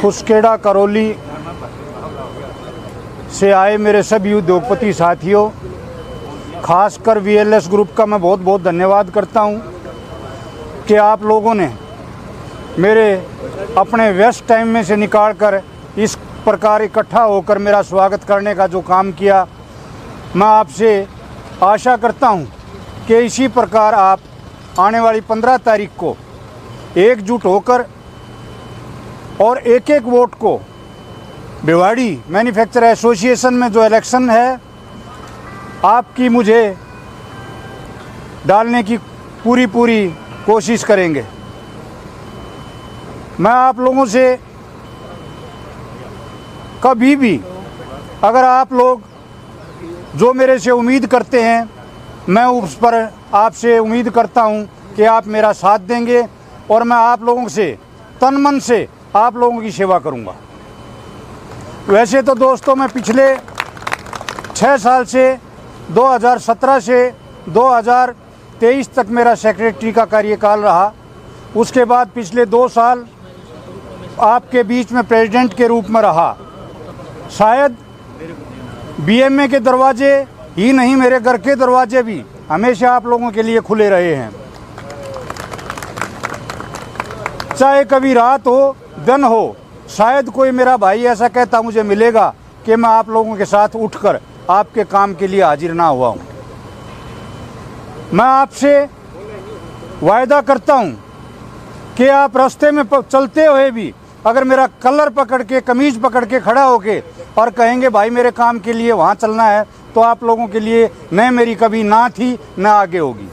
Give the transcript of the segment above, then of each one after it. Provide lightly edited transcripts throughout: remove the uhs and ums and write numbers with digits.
खुसखेड़ा करौली से आए मेरे सभी उद्योगपति साथियों, खासकर वीएलएस ग्रुप का मैं बहुत बहुत धन्यवाद करता हूं कि आप लोगों ने मेरे अपने व्यस्त टाइम में से निकालकर इस प्रकार इकट्ठा होकर मेरा स्वागत करने का जो काम किया। मैं आपसे आशा करता हूं कि इसी प्रकार आप आने वाली 15 तारीख को एकजुट होकर और एक एक वोट को भिवाड़ी मैन्युफैक्चर एसोसिएशन में जो इलेक्शन है आपकी मुझे डालने की पूरी कोशिश करेंगे। मैं आप लोगों से कभी भी अगर आप लोग जो मेरे से उम्मीद करते हैं, मैं उस पर आपसे उम्मीद करता हूं कि आप मेरा साथ देंगे और मैं आप लोगों से तन मन से आप लोगों की सेवा करूंगा। वैसे तो दोस्तों मैं पिछले 6 साल से 2017 से 2023 तक मेरा सेक्रेटरी का कार्यकाल रहा। उसके बाद पिछले 2 साल आपके बीच में प्रेसिडेंट के रूप में रहा। शायद बीएमए के दरवाजे ही नहीं, मेरे घर के दरवाजे भी हमेशा आप लोगों के लिए खुले रहे हैं। चाहे कभी रात हो दिन हो, शायद कोई मेरा भाई ऐसा कहता मुझे मिलेगा कि मैं आप लोगों के साथ उठकर आपके काम के लिए हाजिर ना हुआ हूं। मैं आपसे वायदा करता हूं कि आप रास्ते में चलते हुए भी अगर मेरा कलर पकड़ के, कमीज पकड़ के खड़ा होके और कहेंगे भाई मेरे काम के लिए वहां चलना है, तो आप लोगों के लिए न मेरी कभी ना थी न आगे होगी।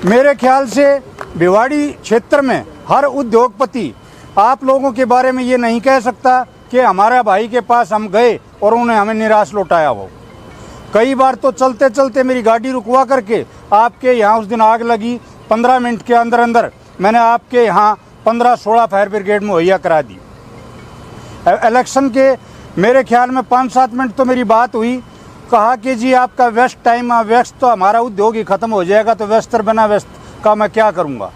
मेरे ख्याल से भिवाड़ी क्षेत्र में हर उद्योगपति आप लोगों के बारे में ये नहीं कह सकता कि हमारा भाई के पास हम गए और उन्होंने हमें निराश लौटाया हो। कई बार तो चलते चलते मेरी गाड़ी रुकवा करके आपके यहाँ उस दिन आग लगी, 15 मिनट के अंदर अंदर मैंने आपके यहाँ 15-16 फायर ब्रिगेड मुहैया करा दी। इलेक्शन के मेरे ख्याल में 5-7 मिनट तो मेरी बात हुई, कहा कि जी आपका व्यस्त टाइम, व्यस्त तो हमारा उद्योग ही ख़त्म हो जाएगा, तो व्यस्त बिना व्यस्त का मैं क्या करूँगा।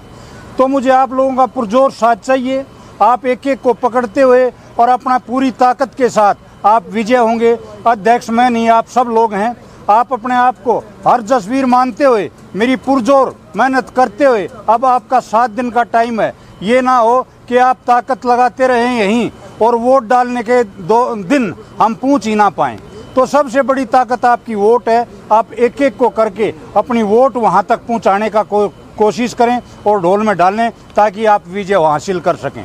तो मुझे आप लोगों का पुरजोर साथ चाहिए। आप एक एक को पकड़ते हुए और अपना पूरी ताकत के साथ आप विजय होंगे। अध्यक्ष मैं नहीं, आप सब लोग हैं। आप अपने आप को हर जसवीर मानते हुए मेरी पुरजोर मेहनत करते हुए, अब आपका 7 दिन का टाइम है। ये ना हो कि आप ताकत लगाते रहें यहीं और वोट डालने के 2 दिन हम पहुँच ही ना पाएँ। तो सबसे बड़ी ताकत आपकी वोट है। आप एक एक को करके अपनी वोट वहाँ तक पहुँचाने का कोशिश करें और ढोल में डालें ताकि आप विजय हासिल कर सकें।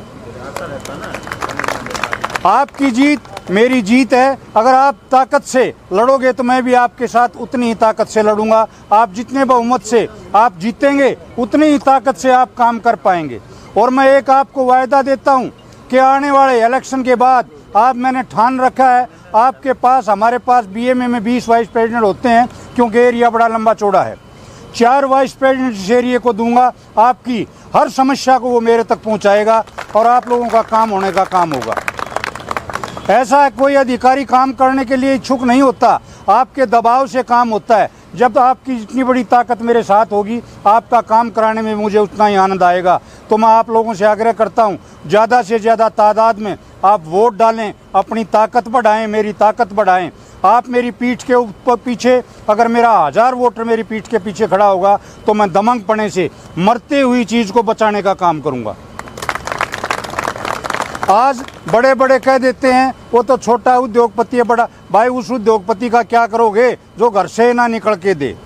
आपकी जीत मेरी जीत है। अगर आप ताकत से लड़ोगे तो मैं भी आपके साथ उतनी ही ताकत से लड़ूंगा। आप जितने बहुमत से आप जीतेंगे उतनी ही ताकत से आप काम कर पाएंगे। और मैं एक आपको वायदा देता हूं कि आने वाले इलेक्शन के बाद मैंने ठान रखा है, आपके पास, हमारे पास बीएमए में 20 वाइस प्रेसिडेंट होते हैं क्योंकि एरिया बड़ा लंबा चौड़ा है। 4 वाइस प्रेसिडेंट इस एरिया को दूंगा। आपकी हर समस्या को वो मेरे तक पहुंचाएगा और आप लोगों का काम होने का काम होगा। ऐसा कोई अधिकारी काम करने के लिए इच्छुक नहीं होता, आपके दबाव से काम होता है। जब आपकी जितनी बड़ी ताकत मेरे साथ होगी, आपका काम कराने में मुझे उतना ही आनंद आएगा। तो मैं आप लोगों से आग्रह करता हूं, ज़्यादा से ज़्यादा तादाद में आप वोट डालें, अपनी ताकत बढ़ाएं, मेरी ताकत बढ़ाएं। आप मेरी पीठ के ऊपर पीछे, अगर मेरा 1000 वोटर मेरी पीठ के पीछे खड़ा होगा तो मैं दमंग पड़ने से मरते हुई चीज़ को बचाने का काम करूंगा। आज बड़े बड़े कह देते हैं वो तो छोटा उद्योगपति है, बड़ा भाई उस उद्योगपति का क्या करोगे जो घर से ना निकल के दे।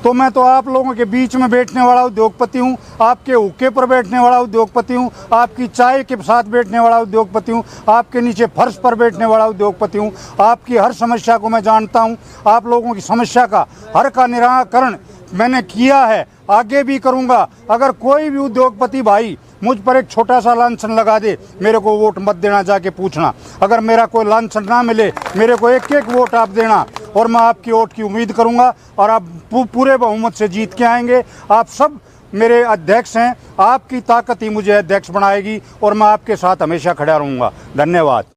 तो मैं तो आप लोगों के बीच में बैठने वाला उद्योगपति हूँ, आपके हुक्के पर बैठने वाला उद्योगपति हूँ, आपकी चाय के साथ बैठने वाला उद्योगपति हूँ, आपके नीचे फर्श पर बैठने वाला उद्योगपति हूँ। आपकी हर समस्या को मैं जानता हूँ। आप लोगों की समस्या का हर का निराकरण मैंने किया है, आगे भी करूँगा। अगर कोई भी उद्योगपति भाई मुझ पर एक छोटा सा लांछन लगा दे, मेरे को वोट मत देना, जाके पूछना। अगर मेरा कोई लांछन ना मिले, मेरे को एक एक वोट आप देना और मैं आपकी वोट की उम्मीद करूंगा और आप पूरे बहुमत से जीत के आएंगे। आप सब मेरे अध्यक्ष हैं, आपकी ताकत ही मुझे अध्यक्ष बनाएगी और मैं आपके साथ हमेशा खड़ा रहूंगा। धन्यवाद।